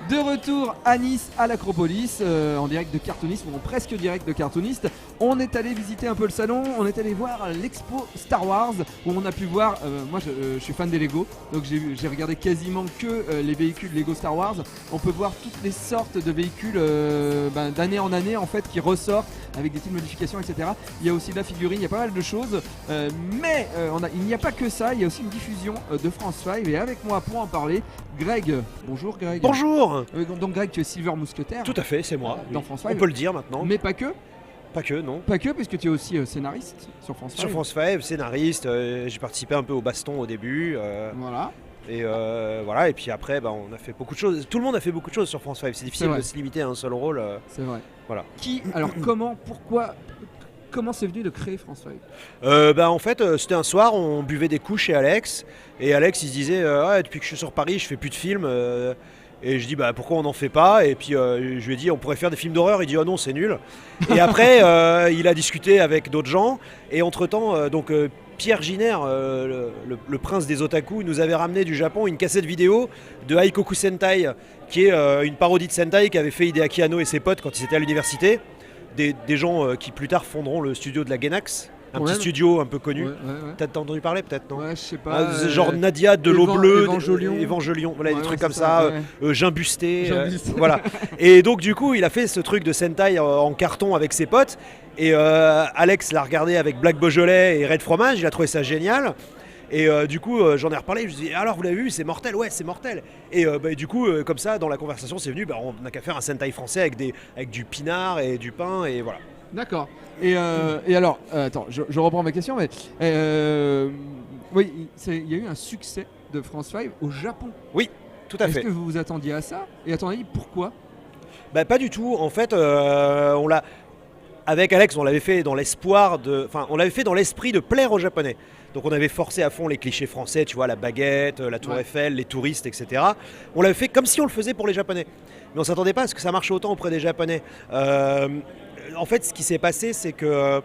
De retour à Nice, à l'Acropolis, en direct de Cartoonist, ou en presque direct de Cartoonist. On est allé visiter un peu le salon, on est allé voir l'expo Star Wars, où on a pu voir, moi je suis fan des Lego, donc j'ai regardé quasiment que les véhicules Lego Star Wars. On peut voir toutes les sortes de véhicules d'année en année en fait qui ressortent avec des petites modifications, etc. Il y a aussi de la figurine, il y a pas mal de choses, mais il n'y a pas que ça, il y a aussi une diffusion de France 5, et avec moi pour en parler, Greg. Bonjour Greg. Bonjour. Donc Greg, tu es Silver Mousquetaire. Tout à fait, c'est moi. Dans France 5. On peut le dire maintenant. Mais pas que. Pas que, non. Pas que, puisque tu es aussi scénariste sur France 5. Sur France 5, scénariste, j'ai participé un peu au baston au début. Voilà. Et voilà, et puis après, on a fait beaucoup de choses. Tout le monde a fait beaucoup de choses sur France 5. C'est difficile de se limiter à un seul rôle. C'est vrai. Voilà. Alors comment c'est venu de créer France 5 ? En fait, c'était un soir, on buvait des coups chez Alex. Et Alex, il se disait, depuis que je suis sur Paris, je fais plus de films. Et je dis, pourquoi on n'en fait pas ? Et puis je lui ai dit, on pourrait faire des films d'horreur. Il dit, oh non, c'est nul. Et après, il a discuté avec d'autres gens. Et entre-temps, Pierre Giner, le prince des otaku, nous avait ramené du Japon une cassette vidéo de Haikoku Sentai, qui est une parodie de Sentai qu'avait fait Hideaki Anno et ses potes quand ils étaient à l'université. Des gens qui plus tard fonderont le studio de la Gainax. Un petit studio un peu connu. Ouais. T'as entendu parler peut-être, non ? Ouais, je sais pas. Genre Nadia de l'eau bleue, Evangelion, voilà, des trucs comme ça. Jimbusté, voilà. Et donc du coup, il a fait ce truc de Sentai en carton avec ses potes. Et Alex l'a regardé avec Black Beaujolais et Red Fromage. Il a trouvé ça génial. Et du coup, j'en ai reparlé. Je me suis dit, alors vous l'avez vu, c'est mortel. Ouais, c'est mortel. Et du coup, comme ça, dans la conversation, c'est venu. On n'a qu'à faire un Sentai français avec du pinard et du pain et voilà. D'accord. Et alors, attends, je reprends ma question, mais oui, il y a eu un succès de France 5 au Japon. Oui, tout à fait. Est-ce que vous vous attendiez à ça ? Et à ton avis, pourquoi ? Pas du tout. En fait, avec Alex, on l'avait fait dans on l'avait fait dans l'esprit de plaire aux Japonais. Donc on avait forcé à fond les clichés français, tu vois, la baguette, la tour Eiffel, les touristes, etc. On l'avait fait comme si on le faisait pour les Japonais. Mais on s'attendait pas à ce que ça marche autant auprès des Japonais. En fait, ce qui s'est passé, c'est que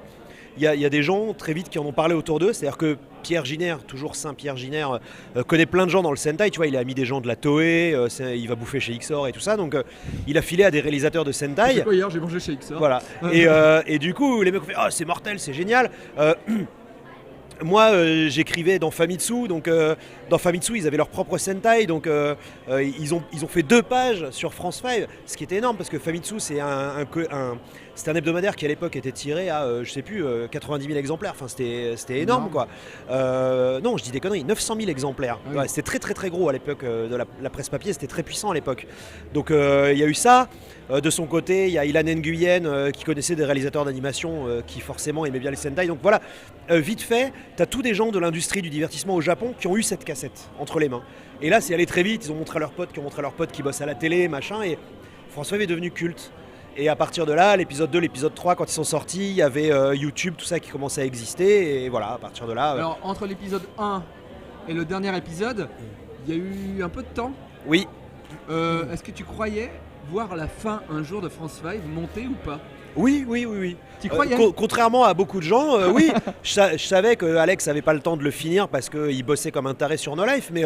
il y a des gens très vite qui en ont parlé autour d'eux. C'est-à-dire que Pierre Giner, toujours Saint Pierre Giner, connaît plein de gens dans le Sentai. Tu vois, il a mis des gens de la Toei, il va bouffer chez XOR et tout ça. Donc il a filé à des réalisateurs de Sentai. C'est quoi hier, j'ai mangé chez XOR. Voilà. Et du coup, les mecs ont fait, oh, c'est mortel, c'est génial. Moi, j'écrivais dans Famitsu, donc dans Famitsu, ils avaient leur propre Sentai, donc ils ont fait 2 pages sur France 5, ce qui était énorme parce que Famitsu, c'est c'était un hebdomadaire qui à l'époque était tiré à, 90 000 exemplaires, enfin c'était énorme quoi. Non, je dis des conneries, 900 000 exemplaires. Oui. Ouais, c'était très très très gros à l'époque de la presse papier, c'était très puissant à l'époque. Donc il y a eu ça. De son côté, il y a Ilan Nguyen qui connaissait des réalisateurs d'animation qui forcément aimaient bien les Sentai. Donc voilà, vite fait, t'as tous des gens de l'industrie du divertissement au Japon qui ont eu cette cassette entre les mains. Et là, c'est allé très vite, ils ont montré à leurs potes qui ont montré à leurs potes qui bossent à la télé, machin, et François est devenu culte. Et à partir de là, l'épisode 2, l'épisode 3, quand ils sont sortis, il y avait YouTube, tout ça qui commençait à exister, et voilà, à partir de là... Alors, entre l'épisode 1 et le dernier épisode, il y a eu un peu de temps. Oui. Est-ce que tu croyais voir la fin un jour de France 5 monter ou pas ? Oui. Tu croyais ? Contrairement à beaucoup de gens, oui, je savais que Alex avait pas le temps de le finir parce qu'il bossait comme un taré sur No Life, mais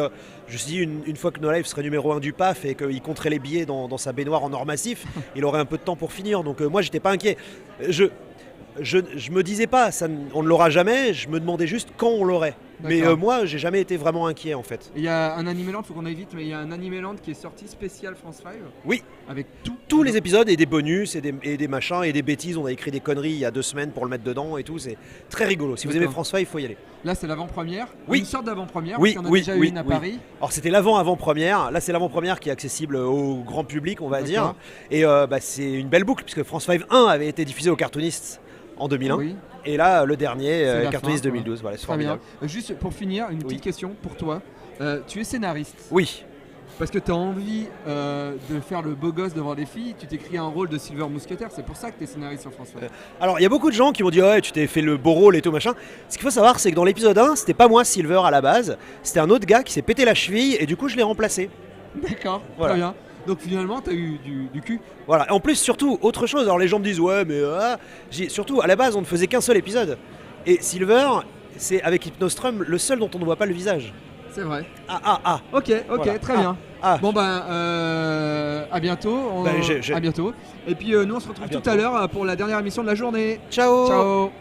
je me suis dit une fois que No Life serait numéro 1 du PAF et qu'il compterait les billets dans sa baignoire en or massif, il aurait un peu de temps pour finir, donc moi j'étais pas inquiet. Je me disais pas, on ne l'aura jamais, je me demandais juste quand on l'aurait. Mais moi, j'ai jamais été vraiment inquiet en fait. Il y a un Animeland, faut qu'on aille vite, mais il y a un Animeland qui est sorti spécial France 5. Oui. Avec tous les épisodes et des bonus et des machins et des bêtises. On a écrit des conneries il y a 2 semaines pour le mettre dedans et tout. C'est très rigolo. Si vous aimez France 5, il faut y aller. Là, c'est l'avant-première. Oui. Une sorte d'avant-première. Oui, parce qu'on a déjà eu une à Paris. Alors c'était l'avant-première. Là, c'est l'avant-première qui est accessible au grand public, on va dire. Et c'est une belle boucle puisque France 5 1 avait été diffusé aux cartoonistes en 2001. Oui. Et là, le dernier, Cartoonist 2012. Voilà, c'est formidable. Juste pour finir, une petite question pour toi. Tu es scénariste. Oui. Parce que tu as envie de faire le beau gosse devant les filles, tu t'es créé un rôle de Silver Mousquetaire, c'est pour ça que tu es scénariste sur France 5. Alors, il y a beaucoup de gens qui m'ont dit ouais, tu t'es fait le beau rôle et tout machin. Ce qu'il faut savoir, c'est que dans l'épisode 1, c'était pas moi Silver à la base, c'était un autre gars qui s'est pété la cheville et du coup, je l'ai remplacé. D'accord, voilà. Très bien. Donc finalement, t'as eu du cul. Voilà, en plus, surtout, autre chose, alors les gens me disent ouais, mais surtout, à la base, on ne faisait qu'un seul épisode. Et Silver, c'est avec Hypnostrum le seul dont on ne voit pas le visage. C'est vrai. Ok, voilà. Très bien. Bon à bientôt. À bientôt. Et puis nous on se retrouve tout à l'heure pour la dernière émission de la journée. Ciao. Ciao.